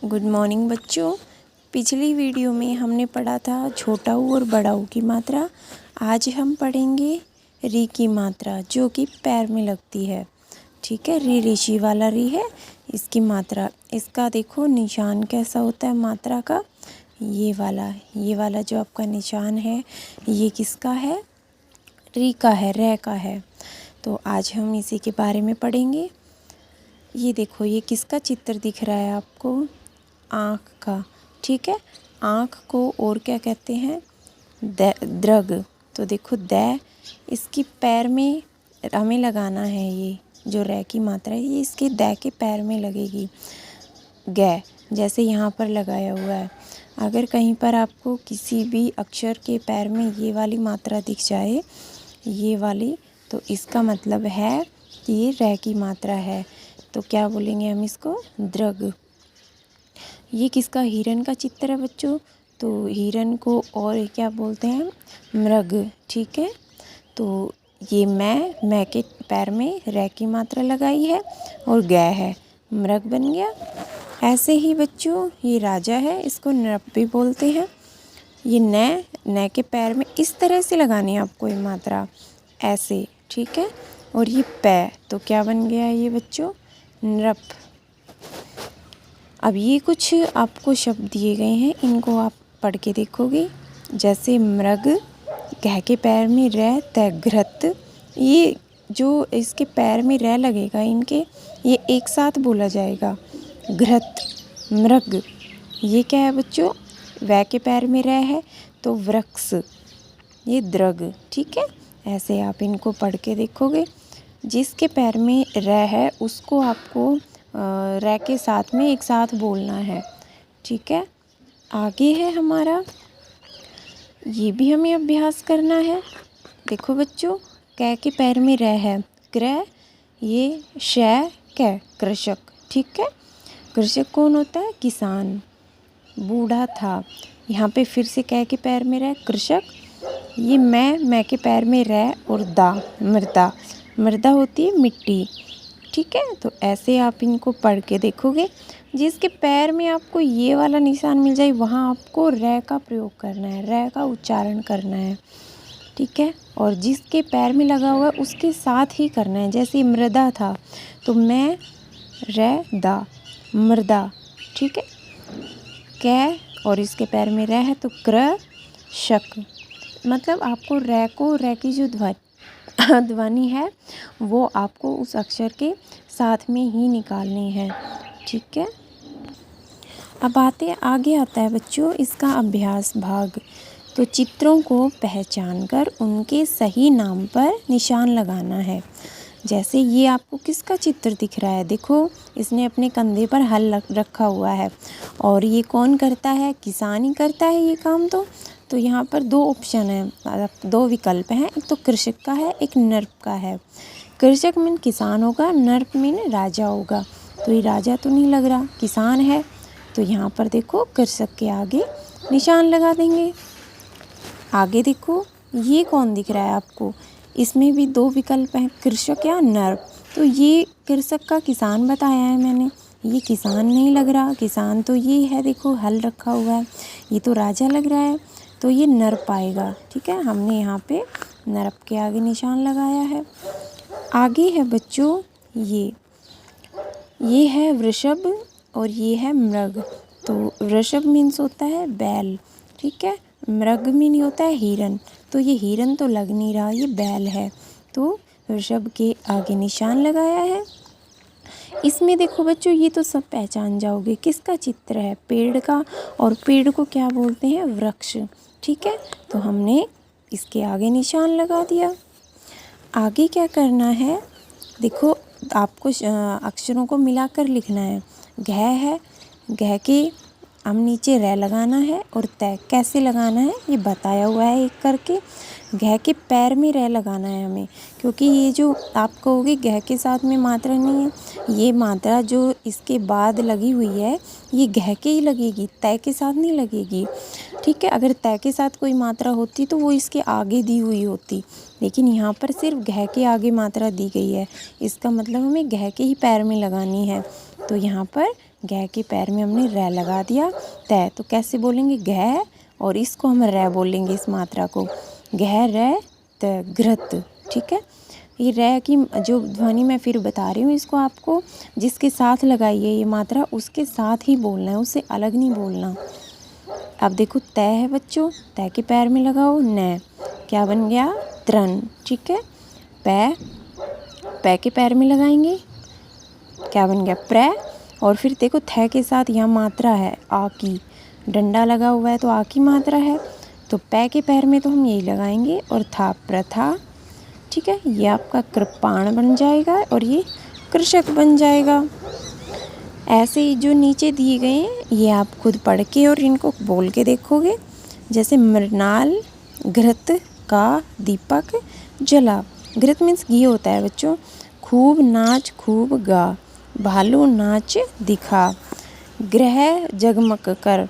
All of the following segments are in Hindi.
गुड मॉर्निंग बच्चों। पिछली वीडियो में हमने पढ़ा था छोटा ऊ और बड़ा ऊ की मात्रा। आज हम पढ़ेंगे री की मात्रा जो कि पैर में लगती है। ठीक है, री ऋषि वाला री है इसकी मात्रा। इसका देखो निशान कैसा होता है मात्रा का। ये वाला जो आपका निशान है ये किसका है? री का है, रे का है। तो आज हम इसी के बारे में पढ़ेंगे। ये देखो, ये किसका चित्र दिख रहा है आपको? आँख का। ठीक है, आँख को और क्या कहते हैं? द्रग। तो देखो इसकी पैर में हमें लगाना है। ये जो रे की मात्रा है ये इसके के पैर में लगेगी। गै जैसे यहाँ पर लगाया हुआ है। अगर कहीं पर आपको किसी भी अक्षर के पैर में ये वाली मात्रा दिख जाए, ये वाली, तो इसका मतलब है कि ये रे की मात्रा है। तो क्या बोलेंगे हम इसको? द्रग। ये किसका? हिरन का चित्र है बच्चों। तो हिरन को और क्या बोलते हैं? मृग। ठीक है, तो ये मैं के पैर में रे की मात्रा लगाई है और गै है, मृग बन गया। ऐसे ही बच्चों ये राजा है, इसको नृप भी बोलते हैं। ये न के पैर में इस तरह से लगानी है आपको ये मात्रा, ऐसे। ठीक है, और ये पै, तो क्या बन गया ये बच्चों? नृप। अब ये कुछ आपको शब्द दिए गए हैं, इनको आप पढ़ के देखोगे। जैसे मृग, गह के पैर में रे, घृत। ये जो इसके पैर में रे लगेगा इनके, ये एक साथ बोला जाएगा। घृत, मृग। ये क्या है बच्चों? वै के पैर में रे है तो वृक्ष, ये द्रग। ठीक है, ऐसे आप इनको पढ़ के देखोगे। जिसके पैर में रे है उसको आपको रे के साथ में एक साथ बोलना है। ठीक है, आगे है हमारा, ये भी हमें अभ्यास करना है। देखो बच्चों, कै के पैर में रे है, क्रय, ये शय, कै, कृषक। ठीक है, कृषक कौन होता है? किसान, बूढ़ा था। यहाँ पे फिर से कै के पैर में रे, कृषक। ये मैं के पैर में रे और दा, मृदा। मृदा होती है मिट्टी। ठीक है, तो ऐसे आप इनको पढ़ के देखोगे। जिसके पैर में आपको ये वाला निशान मिल जाए वहाँ आपको रे का प्रयोग करना है, रे का उच्चारण करना है। ठीक है, और जिसके पैर में लगा हुआ है उसके साथ ही करना है। जैसे मृदा था तो मैं रे दा, मृदा। ठीक है, कै और इसके पैर में रे है तो क्र, शक। मतलब आपको रे की जो ध्वनि है वो आपको उस अक्षर के साथ में ही निकालनी है। ठीक है, अब आगे आता है बच्चों इसका अभ्यास भाग। तो चित्रों को पहचानकर उनके सही नाम पर निशान लगाना है। जैसे ये आपको किसका चित्र दिख रहा है? देखो, इसने अपने कंधे पर हल रखा हुआ है और ये कौन करता है? किसान ही करता है ये काम। तो यहाँ पर दो ऑप्शन है, दो विकल्प हैं। एक तो कृषक का है, एक नर्प का है। कृषक मीन किसान होगा, नर्प मीन राजा होगा। तो ये राजा तो नहीं लग रहा, किसान है। तो यहाँ पर देखो कृषक के आगे निशान लगा देंगे। आगे देखो, ये कौन दिख रहा है आपको? इसमें भी दो विकल्प हैं, कृषक या नर्प। तो ये कृषक का किसान बताया है मैंने, ये किसान नहीं लग रहा। किसान तो ये है, देखो हल रखा हुआ है। ये तो राजा लग रहा है, तो ये नर्प आएगा। ठीक है, हमने यहाँ पे नर्प के आगे निशान लगाया है। आगे है बच्चों ये है वृषभ और ये है मृग। तो वृषभ मीन्स होता है बैल। ठीक है, मृग मीन होता है हिरन। तो ये हिरन तो लग नहीं रहा, ये बैल है। तो वृषभ के आगे निशान लगाया है। इसमें देखो बच्चों, ये तो सब पहचान जाओगे किसका चित्र है? पेड़ का। और पेड़ को क्या बोलते हैं? वृक्ष। ठीक है, तो हमने इसके आगे निशान लगा दिया। आगे क्या करना है? देखो, आपको अक्षरों को मिलाकर लिखना है। घ है, घ के हम नीचे रे लगाना है और तय कैसे लगाना है ये बताया हुआ है एक करके। घ के पैर में रे लगाना है हमें, क्योंकि ये जो आप कहोगे घ के साथ में मात्रा नहीं है, ये मात्रा जो इसके बाद लगी हुई है ये घ के ही लगेगी, तय के साथ नहीं लगेगी। ठीक है, अगर तय के साथ कोई मात्रा होती तो वो इसके आगे दी हुई होती, लेकिन यहाँ पर सिर्फ घ के आगे मात्रा दी गई है। इसका मतलब हमें घ के ही पैर में लगानी है। तो यहाँ पर गह के पैर में हमने रै लगा दिया तय, तो कैसे बोलेंगे गह, और इसको हम रै बोलेंगे इस मात्रा को, गह रै त घृत। ठीक है, ये रै की जो ध्वनि मैं फिर बता रही हूँ इसको आपको, जिसके साथ लगाइए ये मात्रा उसके साथ ही बोलना है, उससे अलग नहीं बोलना। अब देखो तय है बच्चों, तय के पैर में लगाओ न, क्या बन गया त्रन। ठीक है, पै के पैर में लगाएंगे, क्या बन गया प्रै। और फिर देखो थ के साथ यहाँ मात्रा है आ की, डंडा लगा हुआ है तो आ की मात्रा है, तो पै के पैर में तो हम यही लगाएंगे और था प्रथा। ठीक है, ये आपका कृपाण बन जाएगा और ये कृषक बन जाएगा। ऐसे ही जो नीचे दिए गए हैं ये आप खुद पढ़ के और इनको बोल के देखोगे। जैसे मृणाल घृत का दीपक जला, घृत मीन्स घी होता है बच्चों। खूब नाच खूब गा, भालू नाच दिखा। ग्रह जगमग कर,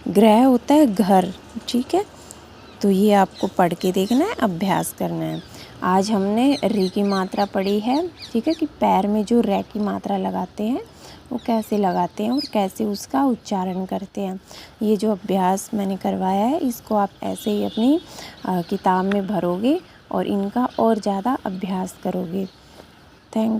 ग्रह होता है घर। ठीक है, तो ये आपको पढ़ के देखना है, अभ्यास करना है। आज हमने री की मात्रा पढ़ी है। ठीक है, कि पैर में जो रै की मात्रा लगाते हैं वो कैसे लगाते हैं और कैसे उसका उच्चारण करते हैं। ये जो अभ्यास मैंने करवाया है इसको आप ऐसे ही अपनी किताब में भरोगे और इनका और ज़्यादा अभ्यास करोगे। थैंक